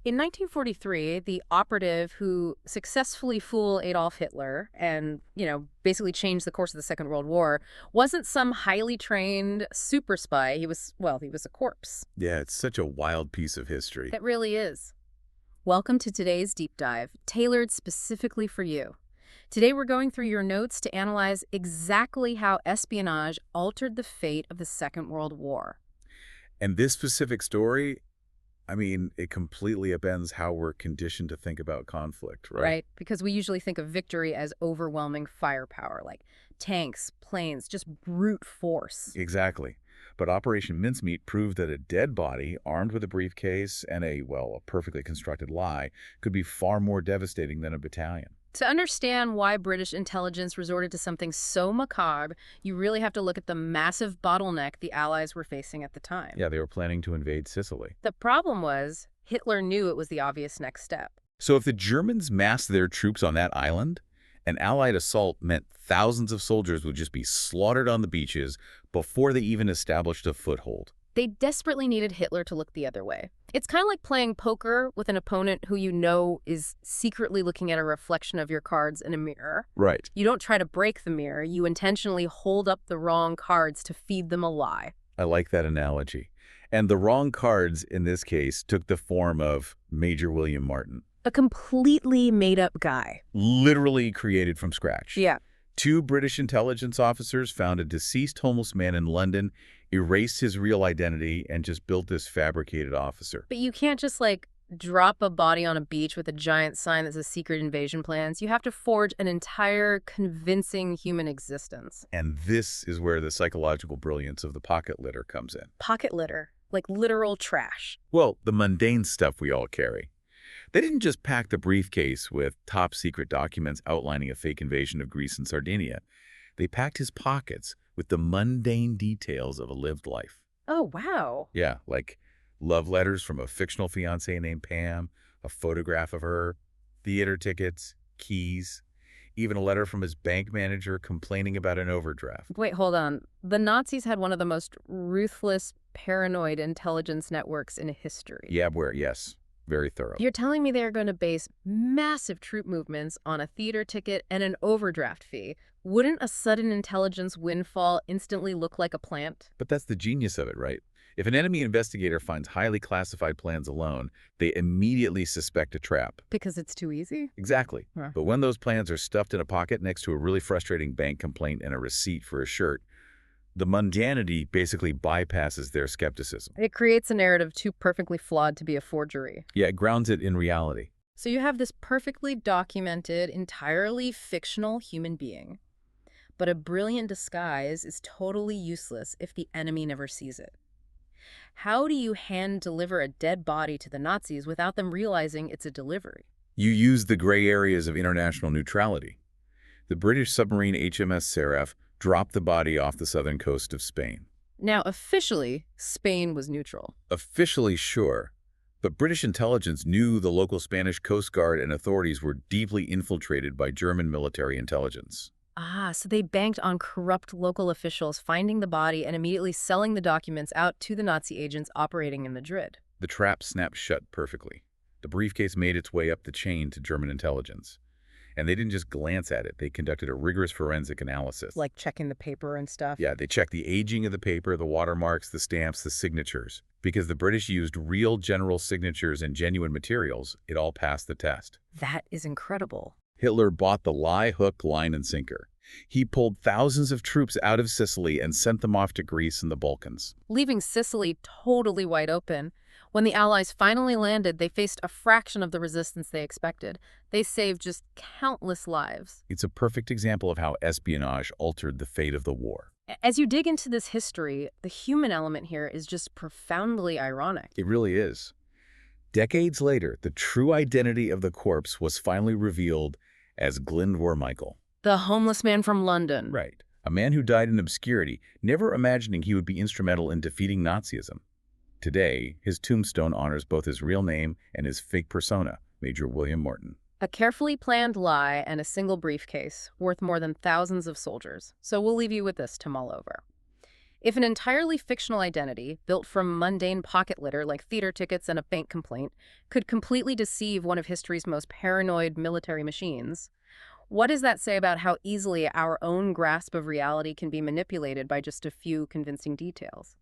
In 1943, the operative who successfully fooled Adolf Hitler and, basically changed the course of the Second World War wasn't some highly trained super spy. He was a corpse. Yeah, it's such a wild piece of history. It really is. Welcome to today's deep dive, tailored specifically for you. Today we're going through your notes to analyze exactly how espionage altered the fate of the Second World War. And this specific story, it completely upends how we're conditioned to think about conflict, right? Right, because we usually think of victory as overwhelming firepower, like tanks, planes, just brute force. Exactly. But Operation Mincemeat proved that a dead body, armed with a briefcase and a perfectly constructed lie, could be far more devastating than a battalion. To understand why British intelligence resorted to something so macabre, you really have to look at the massive bottleneck the Allies were facing at the time. Yeah, they were planning to invade Sicily. The problem was, Hitler knew it was the obvious next step. So if the Germans massed their troops on that island, an Allied assault meant thousands of soldiers would just be slaughtered on the beaches before they even established a foothold. They desperately needed Hitler to look the other way. It's kind of like playing poker with an opponent who you know is secretly looking at a reflection of your cards in a mirror. Right. You don't try to break the mirror. You intentionally hold up the wrong cards to feed them a lie. I like that analogy. And the wrong cards, in this case, took the form of Major William Martin. A completely made-up guy. Literally created from scratch. Yeah. 2 British intelligence officers found a deceased homeless man in London, erased his real identity, and just built this fabricated officer. But you can't just, drop a body on a beach with a giant sign that says secret invasion plans. You have to forge an entire convincing human existence. And this is where the psychological brilliance of the pocket litter comes in. Pocket litter, like literal trash. Well, the mundane stuff we all carry. They didn't just pack the briefcase with top-secret documents outlining a fake invasion of Greece and Sardinia. They packed his pockets with the mundane details of a lived life. Oh, wow. Yeah, like love letters from a fictional fiancée named Pam, a photograph of her, theater tickets, keys, even a letter from his bank manager complaining about an overdraft. Wait, hold on. The Nazis had one of the most ruthless, paranoid intelligence networks in history. Yeah, yes. Very thorough. You're telling me they're going to base massive troop movements on a theater ticket and an overdraft fee. Wouldn't a sudden intelligence windfall instantly look like a plant? But that's the genius of it, right? If an enemy investigator finds highly classified plans alone, they immediately suspect a trap. Because it's too easy? Exactly. Huh. But when those plans are stuffed in a pocket next to a really frustrating bank complaint and a receipt for a shirt, the mundanity basically bypasses their skepticism. It creates a narrative too perfectly flawed to be a forgery. Yeah, it grounds it in reality. So you have this perfectly documented, entirely fictional human being. But a brilliant disguise is totally useless if the enemy never sees it. How do you hand-deliver a dead body to the Nazis without them realizing it's a delivery? You use the gray areas of international neutrality. The British submarine HMS Seraph dropped the body off the southern coast of Spain. Now, officially, Spain was neutral. Officially, sure. But British intelligence knew the local Spanish Coast Guard and authorities were deeply infiltrated by German military intelligence. Ah, so they banked on corrupt local officials finding the body and immediately selling the documents out to the Nazi agents operating in Madrid. The trap snapped shut perfectly. The briefcase made its way up the chain to German intelligence. And they didn't just glance at it. They conducted a rigorous forensic analysis. Like checking the paper and stuff? Yeah, they checked the aging of the paper, the watermarks, the stamps, the signatures. Because the British used real general signatures and genuine materials, it all passed the test. That is incredible. Hitler bought the lie, hook, line, and sinker. He pulled thousands of troops out of Sicily and sent them off to Greece and the Balkans, leaving Sicily totally wide open. When the Allies finally landed, they faced a fraction of the resistance they expected. They saved just countless lives. It's a perfect example of how espionage altered the fate of the war. As you dig into this history, the human element here is just profoundly ironic. It really is. Decades later, the true identity of the corpse was finally revealed as Glyndwr Michael. The homeless man from London. Right. A man who died in obscurity, never imagining he would be instrumental in defeating Nazism. Today, his tombstone honors both his real name and his fake persona, Major William Martin. A carefully planned lie and a single briefcase, worth more than thousands of soldiers. So we'll leave you with this to mull over. If an entirely fictional identity, built from mundane pocket litter like theater tickets and a bank complaint, could completely deceive one of history's most paranoid military machines, what does that say about how easily our own grasp of reality can be manipulated by just a few convincing details?